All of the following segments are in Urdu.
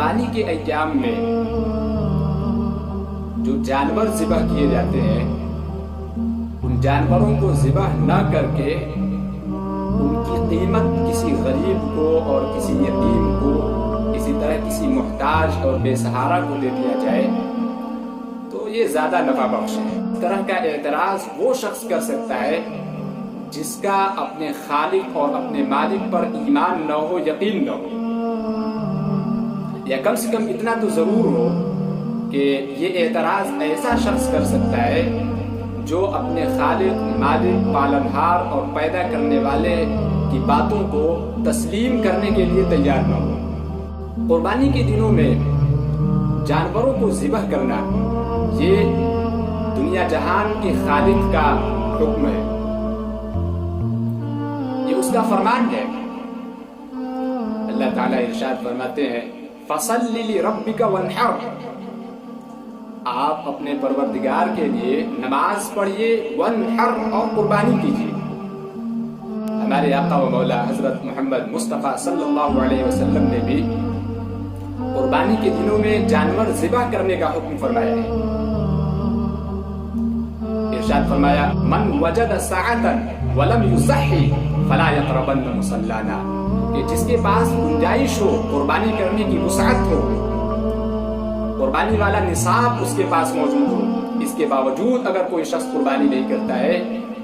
قربانی کے ایام میں جو جانور ذبح کیے جاتے ہیں ان جانوروں کو ذبح نہ کر کے ان کی قیمت کسی غریب کو اور کسی یتیم کو، اسی طرح کسی محتاج اور بے سہارا کو دے دیا جائے تو یہ زیادہ نفع بخش ہے۔ اس طرح کا اعتراض وہ شخص کر سکتا ہے جس کا اپنے خالق اور اپنے مالک پر ایمان نہ ہو، یقین نہ ہو، یا کم سے کم اتنا تو ضرور ہو کہ یہ اعتراض ایسا شخص کر سکتا ہے جو اپنے خالق، مالک، پالنہار اور پیدا کرنے والے کی باتوں کو تسلیم کرنے کے لیے تیار نہ ہو۔ قربانی کے دنوں میں جانوروں کو ذبح کرنا یہ دنیا جہان کے خالق کا حکم ہے، یہ اس کا فرمان ہے۔ اللہ تعالیٰ ارشاد فرماتے ہیں فَصَلِّ لِرَبِّكَ وَانْحَرْ، آپ اپنے پروردگار کے لیے نماز پڑھیے، وَانْحَرْ، اور قربانی کیجیے۔ ہمارے آقا و مولا حضرت محمد مصطفیٰ صلی اللہ علیہ وسلم نے بھی قربانی کے دنوں میں جانور ذبح کرنے کا حکم فرمایا ہے۔ ارشاد فرمایا من وجد ساعة ولم يضحي فلا يقربن مصلانا، کہ جس کے پاس گنجائش ہو، قربانی کرنے کی وسعت ہو، قربانی والا نصاب اس کے پاس موجود ہو، اس کے باوجود اگر کوئی شخص قربانی نہیں کرتا ہے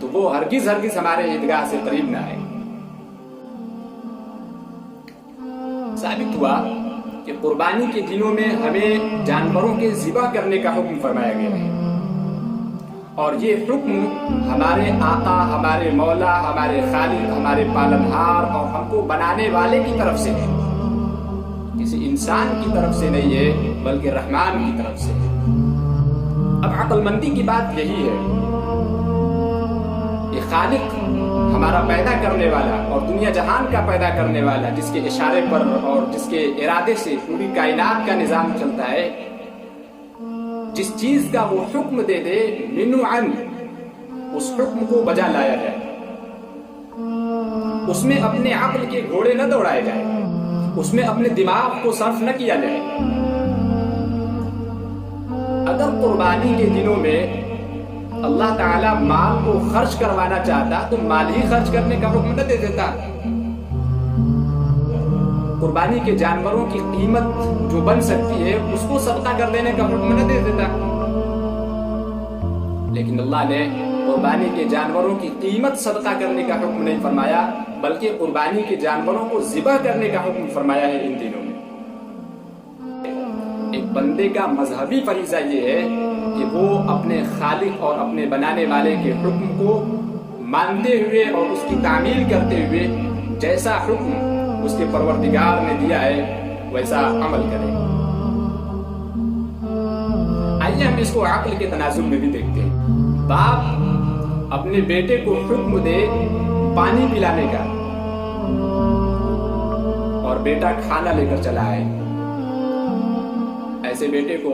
تو وہ ہرگز ہمارے عیدگاہ سے قریب نہ آئے۔ ثابت ہوا کہ قربانی کے دنوں میں ہمیں جانوروں کے ذبح کرنے کا حکم فرمایا گیا ہے، اور یہ حکم ہمارے آقا، ہمارے مولا، ہمارے خالق، ہمارے پالنہار اور ہم کو بنانے والے کی طرف سے ہے، کسی انسان کی طرف سے نہیں ہے بلکہ رحمان کی طرف سے ہے۔ اب عقل مندی کی بات یہی ہے کہ خالق، ہمارا پیدا کرنے والا اور دنیا جہان کا پیدا کرنے والا، جس کے اشارے پر اور جس کے ارادے سے پوری کائنات کا نظام چلتا ہے، جس چیز کا وہ حکم دے دے منعن، اس حکم کو بجا لایا جائے، اس میں اپنے عقل کے گھوڑے نہ دوڑائے جائے، اس میں اپنے دماغ کو صرف نہ کیا جائے۔ اگر قربانی کے دنوں میں اللہ تعالیٰ مال کو خرچ کروانا چاہتا تو مال ہی خرچ کرنے کا حکم نہ دے دیتا، قربانی کے جانوروں کی قیمت جو بن سکتی ہے اس کو صدقہ کر دینے کا حکم نہ دے دیتا، لیکن اللہ نے قربانی کے جانوروں کی قیمت صدقہ کرنے کا حکم نہیں فرمایا، بلکہ قربانی کے جانوروں کو ذبح کرنے کا حکم فرمایا ہے ان دنوں میں۔ ایک بندے کا مذہبی فریضہ یہ ہے کہ وہ اپنے خالق اور اپنے بنانے والے کے حکم کو مانتے ہوئے اور اس کی تعمیل کرتے ہوئے جیسا حکم اس کے پروردگار نے دیا ہے ویسا عمل کرے۔ آئیے ہم اس کو عقل کے تناظر میں بھی دیکھتے ہیں۔ باپ اپنے بیٹے کو حکم دے پانی پلانے کا اور بیٹا کھانا لے کر چلا آئے، ایسے بیٹے کو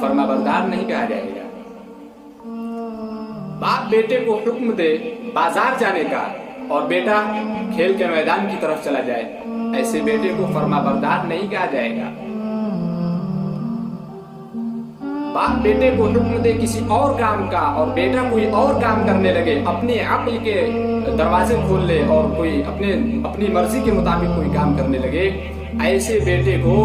فرما بردار نہیں کہا جائے گا۔ باپ بیٹے کو حکم دے بازار جانے کا اور بیٹا کھیل کے میدان کی طرف چلا جائے، ایسے بیٹے کو فرما بردار نہیں کہا جائے گا۔ باپ بیٹے کو حکم دے کسی اور کام کا اور بیٹا کوئی اور کام کرنے لگے، اپنے عقل کے دروازے کھول لے اور کوئی اپنی مرضی کے مطابق کوئی کام کرنے لگے، ایسے بیٹے کو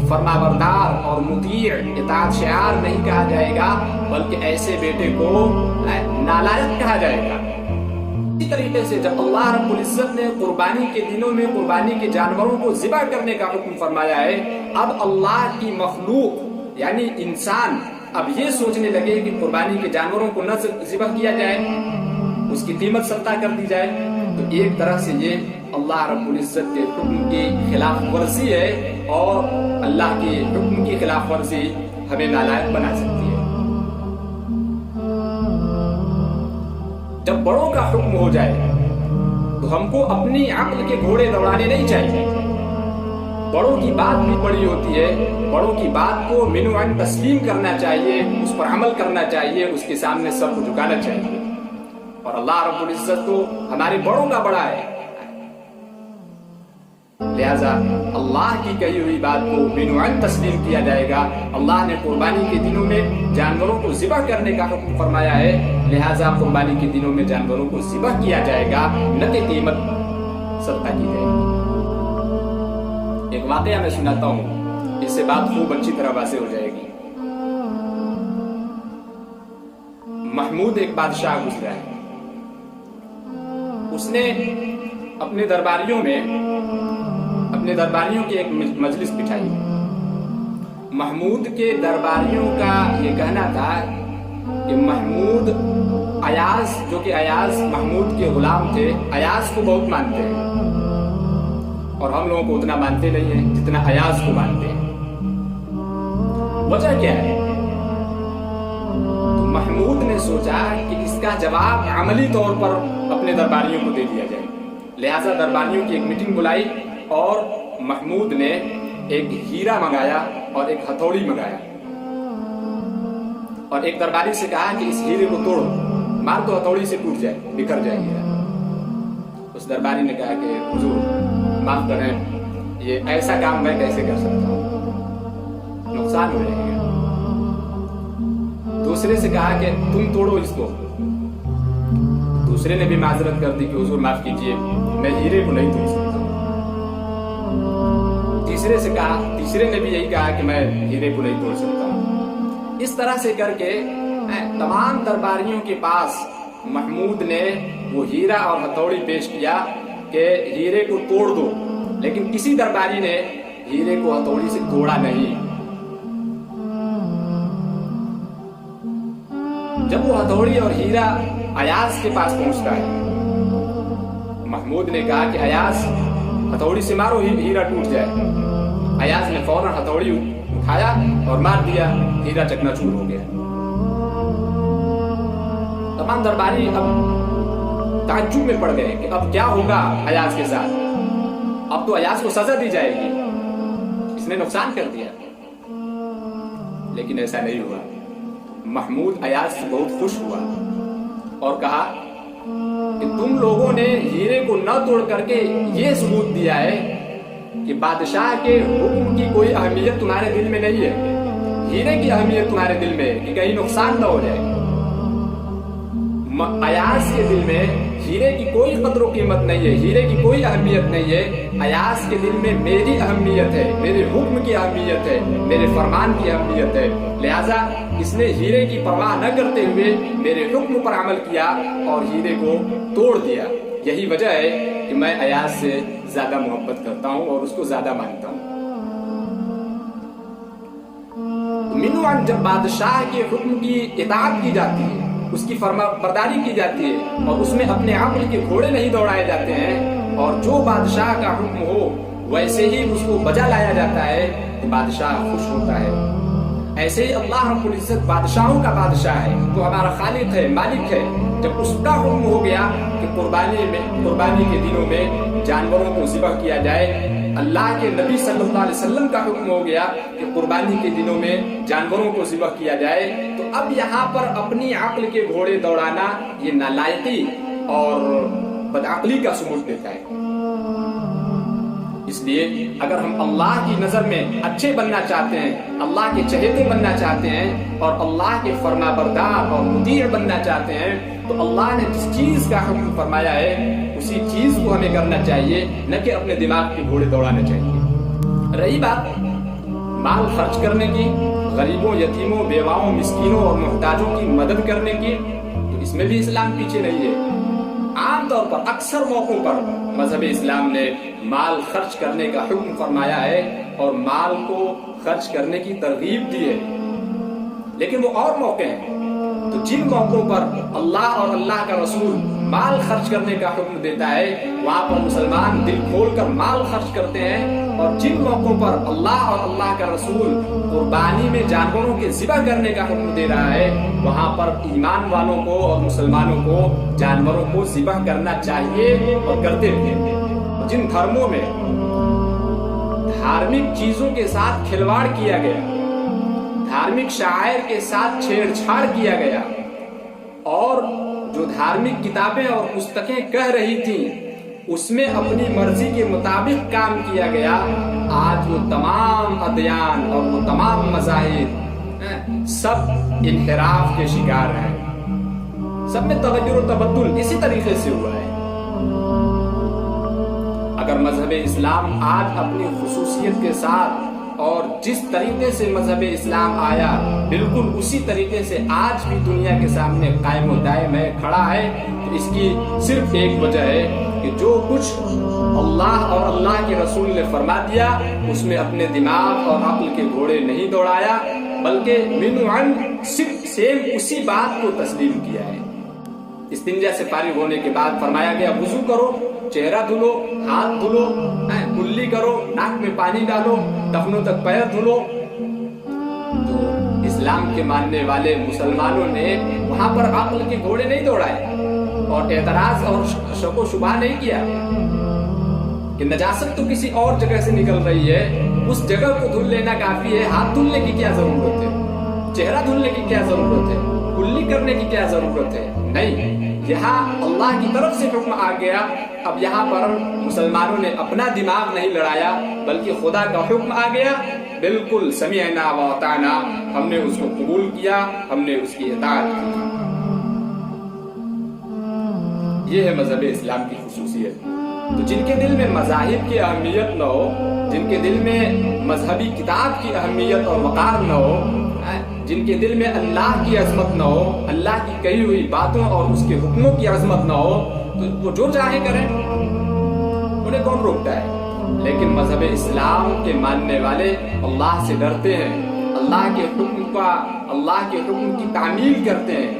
فرما بردار اور مطیع، اطاعت شعار نہیں کہا جائے گا، بلکہ ایسے بیٹے کو نالائق کہا جائے گا۔ اسی طریقے سے جب اللہ رب العزت نے قربانی کے دنوں میں قربانی کے جانوروں کو ذبح کرنے کا حکم فرمایا ہے، اب اللہ کی مخلوق یعنی انسان اب یہ سوچنے لگے کہ قربانی کے جانوروں کو نہ ذبح کیا جائے، اس کی قیمت صدقہ کر دی جائے، تو ایک طرح سے یہ اللہ رب العزت کے حکم کی خلاف ورزی ہے، اور اللہ کے حکم کی خلاف ورزی ہمیں نالائق بنا سکتی ہے۔ جب بڑوں کا حکم ہو جائے تو ہم کو اپنی عقل کے گھوڑے دوڑانے نہیں چاہیے، بڑوں کی بات بھی بڑی ہوتی ہے، بڑوں کی بات کو منوعن تسلیم کرنا چاہیے، اس پر عمل کرنا چاہیے، اس کے سامنے سر کو جھکانا چاہیے، اور اللہ رب العزت تو ہمارے بڑوں کا بڑا ہے۔ لہذا اللہ کی کہی ہوئی بات کو بنوعن تسلیم کیا جائے گا۔ اللہ نے قربانی کے دنوں میں جانوروں کو ذبح کرنے کا حکم فرمایا ہے، لہذا قربانی کے دنوں میں جانوروں کو ذبح کیا جائے گا، نہ کہ قیمت صدقہ کی جائے گی۔ ایک واقعہ میں سناتا ہوں، اس سے بات خوب اچھی طرح واضح ہو جائے گی۔ محمود ایک بادشاہ گزرا ہے، اس نے اپنے درباریوں کی ایک مجلس بٹھائی۔ محمود کے درباریوں کا یہ کہنا تھا کہ محمود ایاز، جو کہ ایاز محمود کے غلام تھے، ایاز کو بہت مانتے ہیں اور ہم لوگوں کو اتنا مانتے نہیں ہیں جتنا ایاز کو مانتے ہیں۔ وجہ کیا ہے؟ تو محمود نے سوچا کہ اس کا جواب عملی طور پر اپنے درباریوں کو دے دیا جائے، لہذا درباریوں کی ایک میٹنگ بلائی اور محمود نے ایک ہیرا منگایا اور ایک ہتھوڑی منگایا اور ایک درباری سے کہا کہ اس ہیرے کو توڑو، مار تو ہتھوڑی سے ٹوٹ جائے، بکھر جائے ہیرا۔ اس درباری نے کہا کہ حضور معاف کریں، یہ ایسا کام میں کیسے کر سکتا ہوں، نقصان ہو جائے گا۔ دوسرے سے کہا کہ تم توڑو اس کو۔ دوسرے نے بھی معذرت کر دی کہ حضور معاف کیجئے، میں ہیرے کو نہیں توڑ سکتا۔ تیسرے سے کہا، تیسرے نے بھی یہی کہا کہ میں ہیرے کو نہیں توڑ سکتا ہوں۔ اس طرح سے کر کے تمام درباریوں کے پاس محمود نے وہ ہیرا اور ہتھوڑی پیش کیا کہ ہیرے کو توڑ دو، لیکن کسی درباری نے ہیرے کو ہتھوڑی سے توڑا نہیں۔ جب وہ ہتھوڑی اور ہیرا ایاز کے پاس پہنچتا ہے، محمود نے کہا کہ ایاز ہتھوڑی سے مارو، ہیرا ٹوٹ جائے۔ ایاز نے فوراً ہتھوڑی اٹھایا اور مار دیا، ہیرا چکنا چور ہو گیا۔ تمام درباری اب تعجب میں پڑ گئے کہ اب کیا ہوگا ایاز کے ساتھ، اب تو ایاز کو سزا دی جائے گی، اس نے نقصان کر دیا۔ لیکن ایسا نہیں ہوا۔ محمود ایاز سے بہت خوش ہوا اور کہا کہ تم لوگوں نے ہیرے کو نہ توڑ کر کے یہ ثبوت دیا ہے کہ بادشاہ کے حکم کی کوئی اہمیت تمہارے دل میں نہیں ہے، ہیرے کی اہمیت تمہارے دل میں ہے کہ کہیں نقصان نہ ہو جائے۔ ایاز کے دل میں ہیرے کی کوئی قدر و قیمت نہیں ہے، ہیرے کی کوئی اہمیت نہیں ہے۔ ایاز کے دل میں میری اہمیت ہے، میرے حکم کی اہمیت ہے، میرے فرمان کی اہمیت ہے، لہذا اس نے ہیرے کی پرواہ نہ کرتے ہوئے میرے حکم پر عمل کیا اور ہیرے کو توڑ دیا۔ یہی وجہ ہے کہ میں ایاز سے زیادہ محبت کرتا ہوں اور اس کو زیادہ مانتا ہوں۔ منوعاً جب بادشاہ کے حکم کی اطاعت کی جاتی ہے، اس کی فرما برداری کی جاتی ہے اور اس میں اپنے عقل کے گھوڑے نہیں دوڑائے جاتے ہیں، اور جو بادشاہ کا حکم ہو ویسے ہی اس کو بجا لایا جاتا ہے، تو بادشاہ خوش ہوتا ہے۔ ایسے ہی اللہ رب العزت بادشاہوں کا بادشاہ ہے، جو ہمارا خالق ہے، مالک ہے۔ جب اس کا حکم ہو گیا کہ قربانی کے دنوں میں جانوروں کو ذبح کیا جائے، اللہ کے نبی صلی اللہ علیہ وسلم کا حکم ہو گیا کہ قربانی کے دنوں میں جانوروں کو ذبح کیا جائے، تو اب یہاں پر اپنی عقل کے گھوڑے دوڑانا یہ نالائقی اور بدعقلی کا ثبوت دیتا ہے۔ اس لیے اگر ہم اللہ کی نظر میں اچھے بننا چاہتے ہیں، اللہ کے چہیتے بننا چاہتے ہیں اور اللہ کے فرما بردار اور مطیع بننا چاہتے ہیں، تو اللہ نے جس چیز کا حکم فرمایا ہے اسی چیز کو ہمیں کرنا چاہیے، نہ کہ اپنے دماغ کے گھوڑے دوڑانے چاہیے۔ رہی بات مال خرچ کرنے کی، غریبوں، یتیموں، بیواؤں، مسکینوں اور محتاجوں کی مدد کرنے کی، تو اس میں بھی اسلام پیچھے نہیں ہے۔ عام طور پر اکثر موقعوں پر مذہب اسلام نے مال خرچ کرنے کا حکم فرمایا ہے اور مال کو خرچ کرنے کی ترغیب دی ہے، لیکن وہ اور موقع ہیں۔ تو جن موقعوں پر اللہ اور اللہ کا رسول مال خرچ کرنے کا حکم دیتا ہے، وہاں پر مسلمان دل کھول کر مال خرچ کرتے ہیں، اور جن موقعوں پر اللہ اور اللہ کا رسول قربانی میں جانوروں کے ذبح کرنے کا حکم دے رہا ہے، وہاں پر ایمان والوں کو اور مسلمانوں کو جانوروں کو ذبح کرنا چاہیے اور کرتے بھی ہیں۔ جن دھرموں میں دھارمک چیزوں کے ساتھ کھلواڑ کیا گیا، دھارمک شعائر کے ساتھ چھیڑ چھاڑ کیا گیا، اور جو دھارمک کتابیں اور پستکیں کہہ رہی تھیں اس میں اپنی مرضی کے مطابق کام کیا گیا، آج وہ تمام ادیان اور وہ تمام مذاہب سب انحراف کے شکار ہیں، سب میں تغیر و تبدل اسی طریقے سے ہوا ہے۔ اگر مذہب اسلام آج اپنی خصوصیت کے ساتھ اور جس طریقے سے مذہب اسلام آیا بالکل اسی طریقے سے آج بھی دنیا کے سامنے قائم و دائم ہے، کھڑا ہے، تو اس کی صرف ایک وجہ ہے کہ جو کچھ اللہ اور اللہ کے رسول نے فرما دیا اس میں اپنے دماغ اور عقل کے گھوڑے نہیں دوڑایا، بلکہ منعن صرف سیم اسی بات کو تسلیم کیا ہے۔ استنجا سے فارغ ہونے کے بعد فرمایا گیا وضو کرو، چہرہ دھلو، ہاتھ دھلو، کلی کرو، ناک میں پانی ڈالو، ٹخنوں تک پیر دھلو۔ تو اسلام کے ماننے والے مسلمانوں نے وہاں پر عقل کے گھوڑے نہیں دوڑائے اور اعتراض اور شک و شبہ نہیں کیا کہ نجاست تو کسی اور جگہ سے نکل رہی ہے، اس جگہ کو دھل لینا کافی ہے، ہاتھ دھلنے کی کیا ضرورت ہے، چہرہ دھلنے کی کیا ضرورت ہے، کلی کرنے کی کیا ضرورت ہے؟ نہیں، یہاں اللہ کی طرف سے حکم آ گیا۔ اب یہاں پر مسلمانوں نے اپنا دماغ نہیں لڑایا بلکہ خدا کا حکم آ گیا، بالکل سمعنا و اطعنا، ہم نے اس کو قبول کیا، ہم نے اس کی اطاعت کی۔ یہ ہے مذہب اسلام کی خصوصیت۔ تو جن کے دل میں مذاہب کی اہمیت نہ ہو، جن کے دل میں مذہبی کتاب کی اہمیت اور وقار نہ ہو، جن کے دل میں اللہ کی عظمت نہ ہو، اللہ کی کہی ہوئی باتوں اور اس کے حکموں کی عظمت نہ ہو، تو وہ جو چاہے کریں، انہیں کون روکتا ہے؟ لیکن مذہب اسلام کے ماننے والے اللہ سے ڈرتے ہیں، اللہ کے حکم کی تعمیل کرتے ہیں،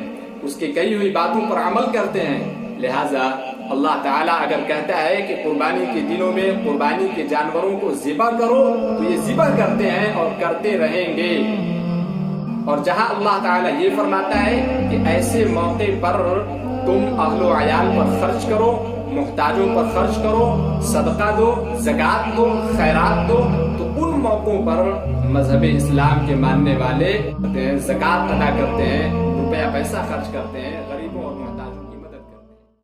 اس کی کہی ہوئی باتوں پر عمل کرتے ہیں۔ لہذا اللہ تعالیٰ اگر کہتا ہے کہ قربانی کے دنوں میں قربانی کے جانوروں کو ذبح کرو تو یہ ذبح کرتے ہیں اور کرتے رہیں گے۔ اور جہاں اللہ تعالیٰ یہ فرماتا ہے کہ ایسے موقع پر تم اہل و عیال پر خرچ کرو، محتاجوں پر خرچ کرو، صدقہ دو، زکوٰۃ دو، خیرات دو، تو ان موقعوں پر مذہب اسلام کے ماننے والے زکوٰۃ ادا کرتے ہیں، روپیہ پیسہ خرچ کرتے ہیں۔